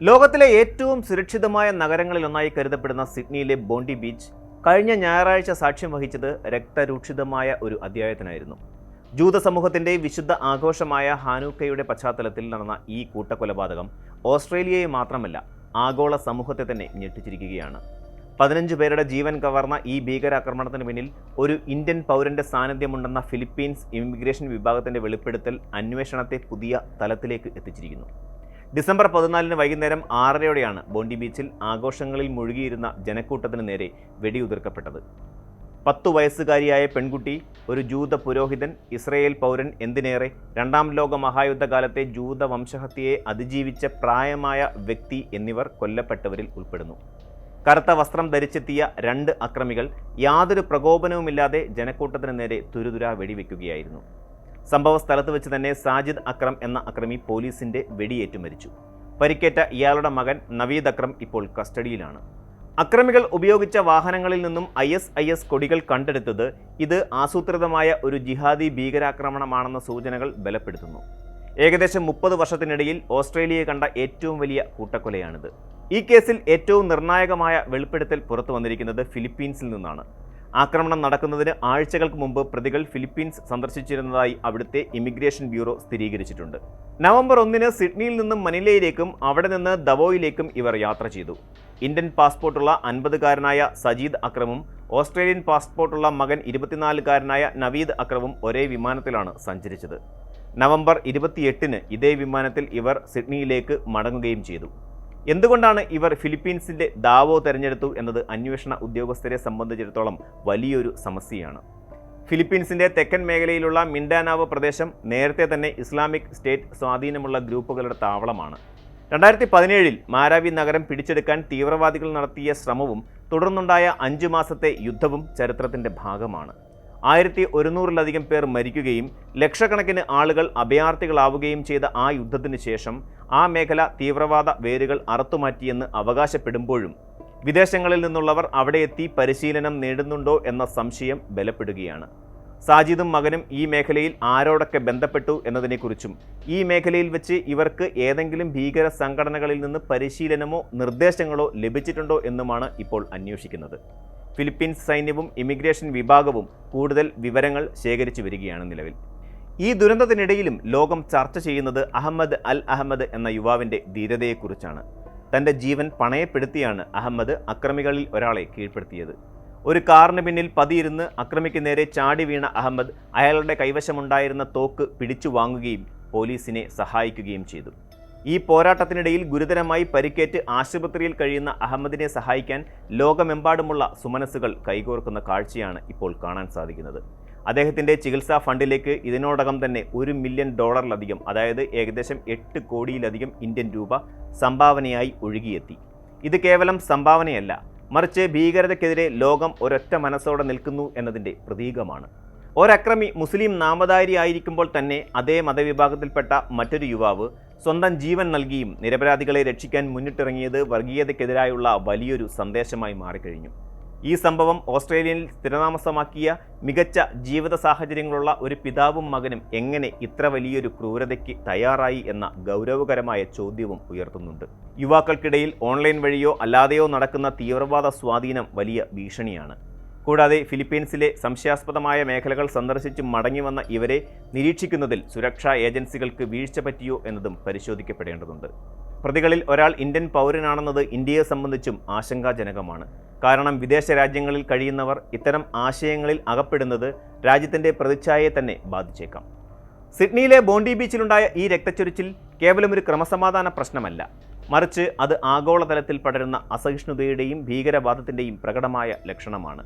ലോകത്തിലെ ഏറ്റവും സുരക്ഷിതമായ നഗരങ്ങളിലൊന്നായി കരുതപ്പെടുന്ന സിഡ്നിയിലെ ബോണ്ടി ബീച്ച് കഴിഞ്ഞ ഞായറാഴ്ച സാക്ഷ്യം വഹിച്ചത് രക്തരൂക്ഷിതമായ ഒരു അധ്യായത്തിനായിരുന്നു. ജൂത സമൂഹത്തിന്റെ വിശുദ്ധ ആഘോഷമായ ഹാനൂക്കയുടെ പശ്ചാത്തലത്തിൽ നടന്ന ഈ കൂട്ടക്കൊലപാതകം ഓസ്ട്രേലിയയെ മാത്രമല്ല ആഗോള സമൂഹത്തെ തന്നെ ഞെട്ടിച്ചിരിക്കുകയാണ്. 15 പേരുടെ ജീവൻ കവർന്ന ഈ ഭീകരാക്രമണത്തിന് പിന്നിൽ ഒരു ഇന്ത്യൻ പൗരന്റെ സാന്നിധ്യമുണ്ടെന്ന ഫിലിപ്പീൻസ് ഇമിഗ്രേഷൻ വിഭാഗത്തിന്റെ വെളിപ്പെടുത്തൽ അന്വേഷണത്തെ പുതിയ തലത്തിലേക്ക് എത്തിച്ചിരിക്കുന്നു. ഡിസംബർ 14 വൈകുന്നേരം 6:30 ബോണ്ടി ബീച്ചിൽ ആഘോഷങ്ങളിൽ മുഴുകിയിരുന്ന ജനക്കൂട്ടത്തിന് നേരെ വെടിയുതിർക്കപ്പെട്ടത്. 10 വയസ്സുകാരിയായ പെൺകുട്ടി, ഒരു ജൂത പുരോഹിതൻ, ഇസ്രയേൽ പൗരൻ, എന്തിനേറെ രണ്ടാം ലോക മഹായുദ്ധകാലത്തെ ജൂത വംശഹത്യയെ അതിജീവിച്ച പ്രായമായ വ്യക്തി എന്നിവർ കൊല്ലപ്പെട്ടവരിൽ ഉൾപ്പെടുന്നു. കറുത്ത വസ്ത്രം ധരിച്ചെത്തിയ 2 അക്രമികൾ യാതൊരു പ്രകോപനവുമില്ലാതെ ജനക്കൂട്ടത്തിന് നേരെ തുരുതുരാ വെടിവെക്കുകയായിരുന്നു. സംഭവ സ്ഥലത്ത് വെച്ച് തന്നെ സാജിദ് അക്രം എന്ന അക്രമി പോലീസിന്റെ വെടിയേറ്റു മരിച്ചു. പരിക്കേറ്റ ഇയാളുടെ മകൻ നവീദ് അക്രം ഇപ്പോൾ കസ്റ്റഡിയിലാണ്. അക്രമികൾ ഉപയോഗിച്ച വാഹനങ്ങളിൽ നിന്നും ISIS കൊടികൾ കണ്ടെടുത്തത് ഇത് ആസൂത്രിതമായ ഒരു ജിഹാദി ഭീകരാക്രമണമാണെന്ന സൂചനകൾ ബലപ്പെടുത്തുന്നു. ഏകദേശം 30 വർഷത്തിനിടയിൽ ഓസ്ട്രേലിയയെ കണ്ട ഏറ്റവും വലിയ കൂട്ടക്കൊലയാണിത്. ഈ കേസിൽ ഏറ്റവും നിർണായകമായ വെളിപ്പെടുത്തൽ പുറത്തു വന്നിരിക്കുന്നത് ഫിലിപ്പീൻസിൽ നിന്നാണ്. ആക്രമണം നടക്കുന്നതിന് ആഴ്ചകൾക്ക് മുമ്പ് പ്രതികൾ ഫിലിപ്പീൻസ് സന്ദർശിച്ചിരുന്നതായി അവിടുത്തെ ഇമിഗ്രേഷൻ ബ്യൂറോ സ്ഥിരീകരിച്ചിട്ടുണ്ട്. നവംബർ 1 സിഡ്നിയിൽ നിന്നും മനിലയിലേക്കും അവിടെ നിന്ന് ദവോയിലേക്കും ഇവർ യാത്ര ചെയ്തു. ഇന്ത്യൻ പാസ്പോർട്ടുള്ള 50-കാരനായ സജീദ് അക്രമും ഓസ്ട്രേലിയൻ പാസ്പോർട്ടുള്ള മകൻ 24-കാരനായ നവീദ് അക്രമും ഒരേ വിമാനത്തിലാണ് സഞ്ചരിച്ചത്. നവംബർ 28 ഇതേ വിമാനത്തിൽ ഇവർ സിഡ്നിയിലേക്ക് മടങ്ങുകയും ചെയ്തു. എന്തുകൊണ്ടാണ് ഇവർ ഫിലിപ്പീൻസിന്റെ ദാവോ തെരഞ്ഞെടുത്തു എന്നത് അന്വേഷണ ഉദ്യോഗസ്ഥരെ സംബന്ധിച്ചിടത്തോളം വലിയൊരു സമസ്യയാണ്. ഫിലിപ്പീൻസിന്റെ തെക്കൻ മേഖലയിലുള്ള മിൻഡാനാവോ പ്രദേശം നേരത്തെ തന്നെ ഇസ്ലാമിക് സ്റ്റേറ്റ് സ്വാധീനമുള്ള ഗ്രൂപ്പുകളുടെ താവളമാണ്. 2017 മാരാവി നഗരം പിടിച്ചെടുക്കാൻ തീവ്രവാദികൾ നടത്തിയ ശ്രമവും തുടർന്നുണ്ടായ 5 മാസത്തെ യുദ്ധവും ചരിത്രത്തിന്റെ ഭാഗമാണ്. 1100-ലധികം പേർ മരിക്കുകയും ലക്ഷക്കണക്കിന് ആളുകൾ അഭയാർത്ഥികളാവുകയും ചെയ്ത ആ യുദ്ധത്തിന് ശേഷം ആ മേഖല തീവ്രവാദ വേരുകൾ അറുത്തുമാറ്റിയെന്ന് അവകാശപ്പെടുമ്പോഴും വിദേശങ്ങളിൽ നിന്നുള്ളവർ അവിടെ എത്തി പരിശീലനം നേടുന്നുണ്ടോ എന്ന സംശയം ബലപ്പെടുകയാണ്. സാജിദും മകനും ഈ മേഖലയിൽ ആരോടൊക്കെ ബന്ധപ്പെട്ടു എന്നതിനെക്കുറിച്ചും ഈ മേഖലയിൽ വെച്ച് ഇവർക്ക് ഏതെങ്കിലും ഭീകര സംഘടനകളിൽ നിന്ന് പരിശീലനമോ നിർദ്ദേശങ്ങളോ ലഭിച്ചിട്ടുണ്ടോ എന്നുമാണ് ഇപ്പോൾ അന്വേഷിക്കുന്നത്. ഫിലിപ്പീൻസ് സൈന്യവും ഇമിഗ്രേഷൻ വിഭാഗവും കൂടുതൽ വിവരങ്ങൾ ശേഖരിച്ചു വരികയാണ് നിലവിൽ. ഈ ദുരന്തത്തിനിടയിലും ലോകം ചർച്ച ചെയ്യുന്നത് അഹമ്മദ് അൽ അഹമ്മദ് എന്ന യുവാവിൻ്റെ ധീരതയെക്കുറിച്ചാണ്. തൻ്റെ ജീവൻ പണയപ്പെടുത്തിയാണ് അഹമ്മദ് അക്രമികളിൽ ഒരാളെ കീഴ്പ്പെടുത്തിയത്. ഒരു കാറിന് പിന്നിൽ പതിയിരുന്ന് അക്രമിക്ക് നേരെ ചാടി വീണ അഹമ്മദ് അയാളുടെ കൈവശമുണ്ടായിരുന്ന തോക്ക് പിടിച്ചു വാങ്ങുകയും പോലീസിനെ സഹായിക്കുകയും ചെയ്തു. ഈ പോരാട്ടത്തിനിടയിൽ ഗുരുതരമായി പരിക്കേറ്റ് ആശുപത്രിയിൽ കഴിയുന്ന അഹമ്മദിനെ സഹായിക്കാൻ ലോകമെമ്പാടുമുള്ള സുമനസ്സുകൾ കൈകോർക്കുന്ന കാഴ്ചയാണ് ഇപ്പോൾ കാണാൻ സാധിക്കുന്നത്. അദ്ദേഹത്തിൻ്റെ ചികിത്സാ ഫണ്ടിലേക്ക് ഇതിനോടകം തന്നെ $1 മില്യൺ അതായത് ഏകദേശം 8 കോടിയിലധികം ഇന്ത്യൻ രൂപ സംഭാവനയായി ഒഴുകിയെത്തി. ഇത് കേവലം സംഭാവനയല്ല, മറിച്ച് ഭീകരതയ്ക്കെതിരെ ലോകം ഒരൊറ്റ മനസ്സോടെ നിൽക്കുന്നു എന്നതിൻ്റെ പ്രതീകമാണ്. ഒരക്രമി മുസ്ലിം നാമധാരി ആയിരിക്കുമ്പോൾ തന്നെ അതേ മതവിഭാഗത്തിൽപ്പെട്ട മറ്റൊരു യുവാവ് സ്വന്തം ജീവൻ നൽകിയും നിരപരാധികളെ രക്ഷിക്കാൻ മുന്നിട്ടിറങ്ങിയത് വർഗീയതയ്ക്കെതിരായുള്ള വലിയൊരു സന്ദേശമായി മാറിക്കഴിഞ്ഞു. ഈ സംഭവം ഓസ്ട്രേലിയയിൽ സ്ഥിരതാമസമാക്കിയ മികച്ച ജീവിത സാഹചര്യങ്ങളുള്ള ഒരു പിതാവും മകനും എങ്ങനെ ഇത്ര വലിയൊരു ക്രൂരതയ്ക്ക് തയ്യാറായി എന്ന ഗൗരവകരമായ ചോദ്യവും ഉയർത്തുന്നുണ്ട്. യുവാക്കൾക്കിടയിൽ ഓൺലൈൻ വഴിയോ അല്ലാതെയോ നടക്കുന്ന തീവ്രവാദ സ്വാധീനം വലിയ ഭീഷണിയാണ്. കൂടാതെ ഫിലിപ്പീൻസിലെ സംശയാസ്പദമായ മേഖലകൾ സന്ദർശിച്ച് മടങ്ങിവന്ന ഇവരെ നിരീക്ഷിക്കുന്നതിൽ സുരക്ഷാ ഏജൻസികൾക്ക് വീഴ്ച പറ്റിയോ എന്നതും പരിശോധിക്കപ്പെടേണ്ടതുണ്ട്. പ്രതികളിൽ ഒരാൾ ഇന്ത്യൻ പൗരനാണെന്നത് ഇന്ത്യയെ സംബന്ധിച്ചും ആശങ്കാജനകമാണ്. കാരണം വിദേശ രാജ്യങ്ങളിൽ കഴിയുന്നവർ ഇത്തരം ആശയങ്ങളിൽ അകപ്പെടുന്നത് രാജ്യത്തിൻ്റെ പ്രതിച്ഛായയെ തന്നെ ബാധിച്ചേക്കാം. സിഡ്നിയിലെ ബോണ്ടി ബീച്ചിലുണ്ടായ ഈ രക്തച്ചൊരിച്ചിൽ കേവലം ഒരു ക്രമസമാധാന പ്രശ്നമല്ല, മറിച്ച് അത് ആഗോളതലത്തിൽ പടരുന്ന അസഹിഷ്ണുതയുടെയും ഭീകരവാദത്തിൻ്റെയും പ്രകടമായ ലക്ഷണമാണ്.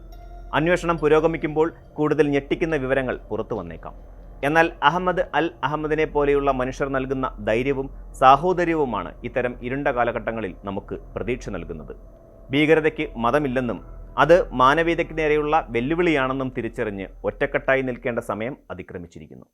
അന്വേഷണം പുരോഗമിക്കുമ്പോൾ കൂടുതൽ ഞെട്ടിക്കുന്ന വിവരങ്ങൾ പുറത്തു വന്നേക്കാം. എന്നാൽ അഹമ്മദ് അൽ അഹമ്മദിനെ പോലെയുള്ള മനുഷ്യർ നൽകുന്ന ധൈര്യവും സാഹോദര്യവുമാണ് ഇത്തരം ഇരുണ്ട കാലഘട്ടങ്ങളിൽ നമുക്ക് പ്രതീക്ഷ നൽകുന്നത്. ഭീകരതയ്ക്ക് മതമില്ലെന്നും അത് മാനവീയതയ്ക്ക് നേരെയുള്ള വെല്ലുവിളിയാണെന്നും തിരിച്ചറിഞ്ഞ് ഒറ്റക്കെട്ടായി നിൽക്കേണ്ട സമയം അതിക്രമിച്ചിരിക്കുന്നു.